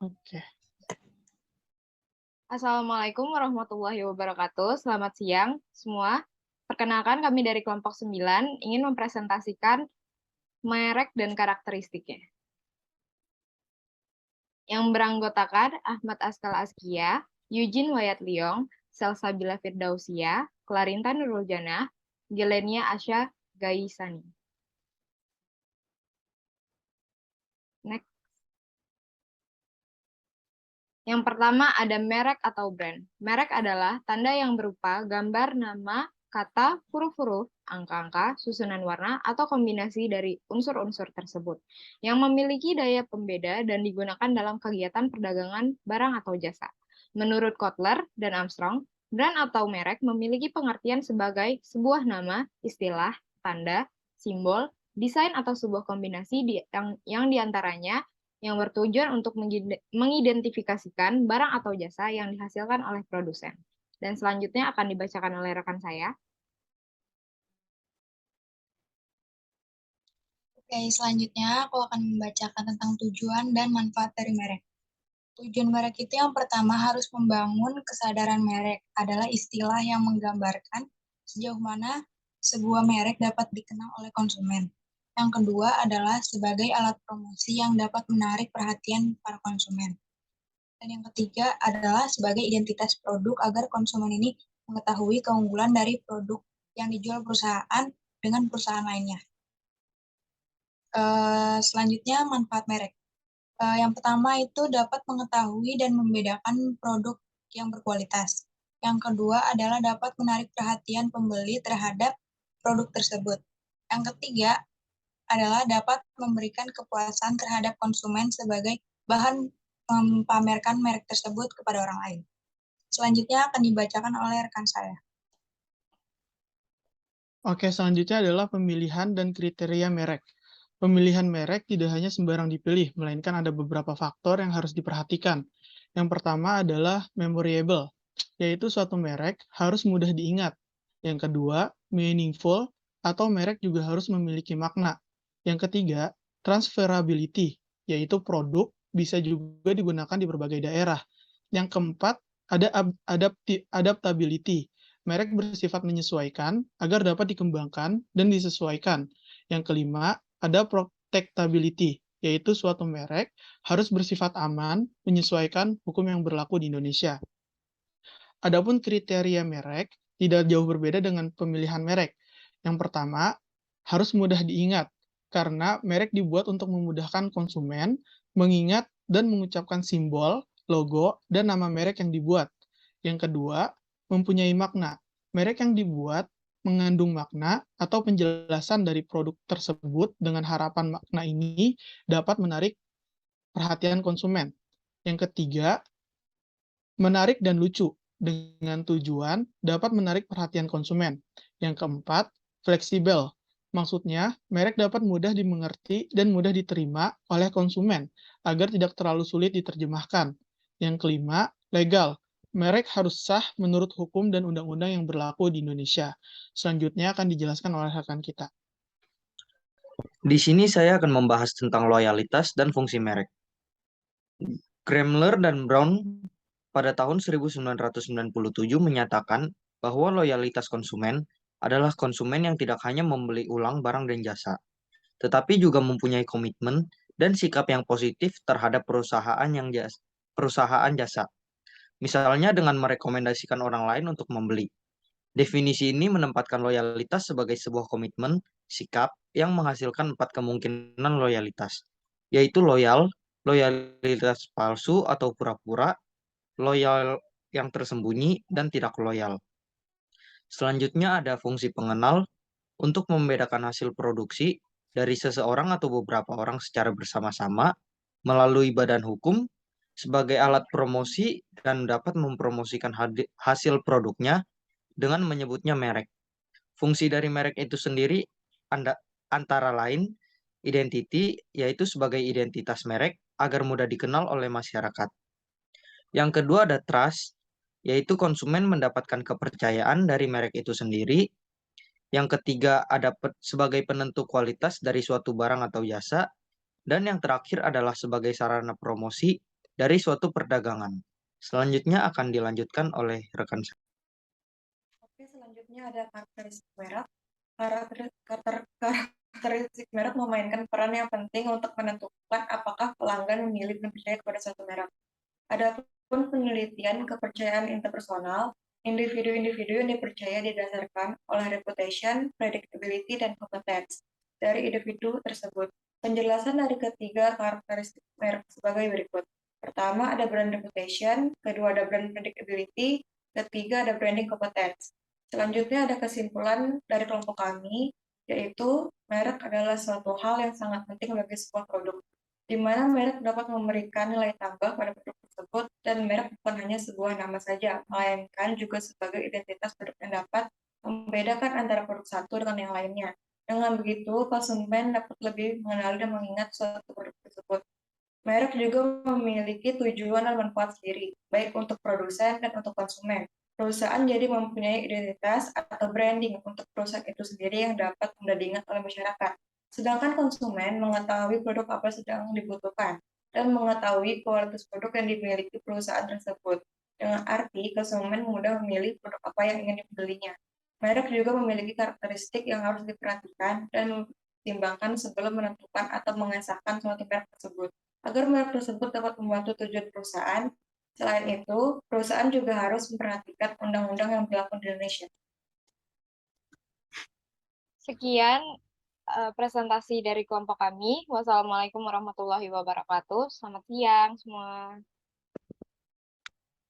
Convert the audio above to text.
Oke. Assalamualaikum warahmatullahi wabarakatuh. Selamat siang semua. Perkenalkan kami dari kelompok 9 ingin mempresentasikan merek dan karakteristiknya. Yang beranggotakan Ahmad Askal Askia, Eugene Wayat Liong, Salsabila Firdausia, Clarinta Nurul Janah, Gelenia Asya Gaisani. Next. Yang pertama ada merek atau brand. Merek adalah tanda yang berupa gambar, nama, kata, huruf-huruf, angka-angka, susunan warna, atau kombinasi dari unsur-unsur tersebut, yang memiliki daya pembeda dan digunakan dalam kegiatan perdagangan barang atau jasa. Menurut Kotler dan Armstrong, brand atau merek memiliki pengertian sebagai sebuah nama, istilah, tanda, simbol, desain atau sebuah kombinasi yang diantaranya yang bertujuan untuk mengidentifikasikan barang atau jasa yang dihasilkan oleh produsen. Dan selanjutnya akan dibacakan oleh rekan saya. Oke, selanjutnya aku akan membacakan tentang tujuan dan manfaat dari merek. Tujuan merek itu yang pertama harus membangun kesadaran merek adalah istilah yang menggambarkan sejauh mana sebuah merek dapat dikenal oleh konsumen. Yang kedua adalah sebagai alat promosi yang dapat menarik perhatian para konsumen. Dan yang ketiga adalah sebagai identitas produk agar konsumen ini mengetahui keunggulan dari produk yang dijual perusahaan dengan perusahaan lainnya. Selanjutnya manfaat merek. Yang pertama itu dapat mengetahui dan membedakan produk yang berkualitas. Yang kedua adalah dapat menarik perhatian pembeli terhadap produk tersebut. Yang ketiga adalah dapat memberikan kepuasan terhadap konsumen sebagai bahan memamerkan merek tersebut kepada orang lain. Selanjutnya akan dibacakan oleh rekan saya. Oke, selanjutnya adalah pemilihan dan kriteria merek. Pemilihan merek tidak hanya sembarang dipilih, melainkan ada beberapa faktor yang harus diperhatikan. Yang pertama adalah memorable, yaitu suatu merek harus mudah diingat. Yang kedua, meaningful, atau merek juga harus memiliki makna. Yang ketiga, transferability, yaitu produk bisa juga digunakan di berbagai daerah. Yang keempat, ada adaptability, merek bersifat menyesuaikan agar dapat dikembangkan dan disesuaikan. Yang kelima, ada protectability, yaitu suatu merek harus bersifat aman, menyesuaikan hukum yang berlaku di Indonesia. Adapun kriteria merek tidak jauh berbeda dengan pemilihan merek. Yang pertama, harus mudah diingat, karena merek dibuat untuk memudahkan konsumen mengingat dan mengucapkan simbol, logo, dan nama merek yang dibuat. Yang kedua, mempunyai makna. Merek yang dibuat mengandung makna atau penjelasan dari produk tersebut dengan harapan makna ini dapat menarik perhatian konsumen. Yang ketiga, menarik dan lucu dengan tujuan dapat menarik perhatian konsumen. Yang keempat, fleksibel. Maksudnya, merek dapat mudah dimengerti dan mudah diterima oleh konsumen agar tidak terlalu sulit diterjemahkan. Yang kelima, legal. Merek harus sah menurut hukum dan undang-undang yang berlaku di Indonesia. Selanjutnya akan dijelaskan oleh rekan kita. Di sini saya akan membahas tentang loyalitas dan fungsi merek. Kremler dan Brown pada tahun 1997 menyatakan bahwa loyalitas konsumen adalah konsumen yang tidak hanya membeli ulang barang dan jasa, tetapi juga mempunyai komitmen dan sikap yang positif terhadap perusahaan jasa. Misalnya dengan merekomendasikan orang lain untuk membeli. Definisi ini menempatkan loyalitas sebagai sebuah komitmen, sikap yang menghasilkan 4 kemungkinan loyalitas, yaitu loyal, loyalitas palsu atau pura-pura, loyal yang tersembunyi, dan tidak loyal. Selanjutnya ada fungsi pengenal untuk membedakan hasil produksi dari seseorang atau beberapa orang secara bersama-sama melalui badan hukum sebagai alat promosi dan dapat mempromosikan hasil produknya dengan menyebutnya merek. Fungsi dari merek itu sendiri antara lain identity, yaitu sebagai identitas merek agar mudah dikenal oleh masyarakat. Yang kedua ada trust, yaitu konsumen mendapatkan kepercayaan dari merek itu sendiri. Yang ketiga ada sebagai penentu kualitas dari suatu barang atau jasa. Dan yang terakhir adalah sebagai sarana promosi dari suatu perdagangan. Selanjutnya akan dilanjutkan oleh rekan saya. Oke, selanjutnya ada karakteristik merek. Karakteristik merek memainkan peran yang penting untuk menentukan apakah pelanggan memilih dan percaya kepada suatu merek. Adapun penelitian kepercayaan interpersonal, individu-individu yang dipercaya didasarkan oleh reputation, predictability, dan competence dari individu tersebut. Penjelasan dari ketiga karakteristik merek sebagai berikut. Pertama ada brand reputation, kedua ada brand predictability, ketiga ada branding competence. Selanjutnya ada kesimpulan dari kelompok kami, yaitu merek adalah suatu hal yang sangat penting bagi sebuah produk, di mana merek dapat memberikan nilai tambah pada produk tersebut, dan merek bukan hanya sebuah nama saja, melainkan juga sebagai identitas produk yang dapat membedakan antara produk satu dengan yang lainnya. Dengan begitu, konsumen dapat lebih mengenali dan mengingat suatu produk tersebut. Merek juga memiliki tujuan dan manfaat sendiri, baik untuk produsen dan untuk konsumen. Perusahaan jadi mempunyai identitas atau branding untuk perusahaan itu sendiri yang dapat mudah diingat oleh masyarakat. Sedangkan konsumen mengetahui produk apa sedang dibutuhkan dan mengetahui kualitas produk yang dimiliki perusahaan tersebut. Dengan arti, konsumen mudah memilih produk apa yang ingin dibelinya. Merek juga memiliki karakteristik yang harus diperhatikan dan dipertimbangkan sebelum menentukan atau mengesahkan suatu merek tersebut, agar merek tersebut dapat membantu tujuan perusahaan. Selain itu, perusahaan juga harus memperhatikan undang-undang yang berlaku di Indonesia. Sekian presentasi dari kelompok kami. Wassalamualaikum warahmatullahi wabarakatuh. Selamat siang semua.